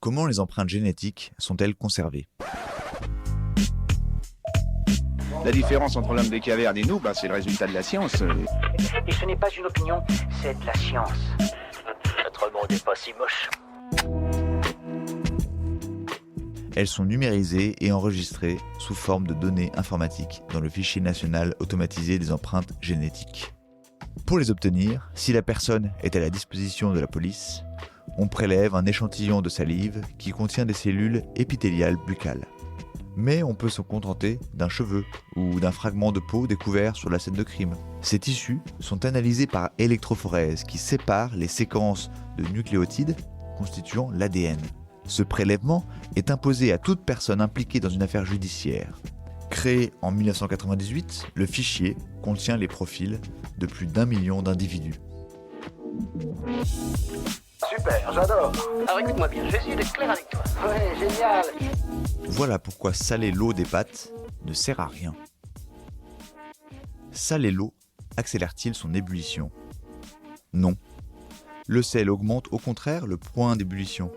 Comment les empreintes génétiques sont-elles conservées? La différence entre l'homme des cavernes et nous, c'est le résultat de la science. Et ce n'est pas une opinion, c'est de la science. Notre monde n'est pas si moche. Elles sont numérisées et enregistrées sous forme de données informatiques dans le fichier national automatisé des empreintes génétiques. Pour les obtenir, si la personne est à la disposition de la police, on prélève un échantillon de salive qui contient des cellules épithéliales buccales. Mais on peut se contenter d'un cheveu ou d'un fragment de peau découvert sur la scène de crime. Ces tissus sont analysés par électrophorèse qui sépare les séquences de nucléotides constituant l'ADN. Ce prélèvement est imposé à toute personne impliquée dans une affaire judiciaire. Créé en 1998, le fichier contient les profils de plus d'1 million d'individus. Super, j'adore. Alors écoute-moi bien, je vais essayer d'être clair avec toi. Ouais, génial. Voilà pourquoi saler l'eau des pâtes ne sert à rien. Saler l'eau accélère-t-il son ébullition? Non. Le sel augmente au contraire le point d'ébullition.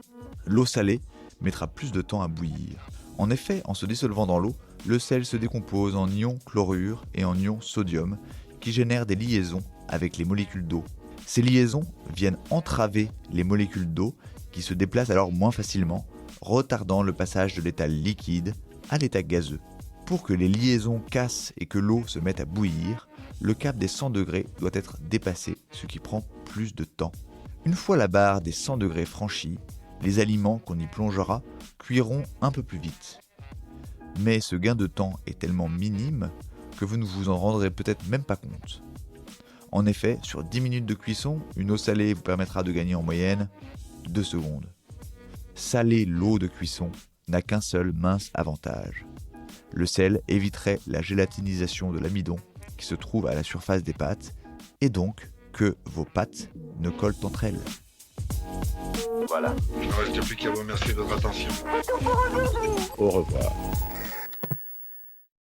L'eau salée mettra plus de temps à bouillir. En effet, en se dissolvant dans l'eau, le sel se décompose en ions chlorure et en ions sodium qui génèrent des liaisons avec les molécules d'eau. Ces liaisons viennent entraver les molécules d'eau qui se déplacent alors moins facilement, retardant le passage de l'état liquide à l'état gazeux. Pour que les liaisons cassent et que l'eau se mette à bouillir, le cap des 100 degrés doit être dépassé, ce qui prend plus de temps. Une fois la barre des 100 degrés franchie, les aliments qu'on y plongera cuiront un peu plus vite. Mais ce gain de temps est tellement minime que vous ne vous en rendrez peut-être même pas compte. En effet, sur 10 minutes de cuisson, une eau salée vous permettra de gagner en moyenne 2 secondes. Saler l'eau de cuisson n'a qu'un seul mince avantage. Le sel éviterait la gélatinisation de l'amidon qui se trouve à la surface des pâtes et donc que vos pâtes ne collent entre elles. Voilà. Il ne reste plus qu'à vous remercier de votre attention. Au revoir.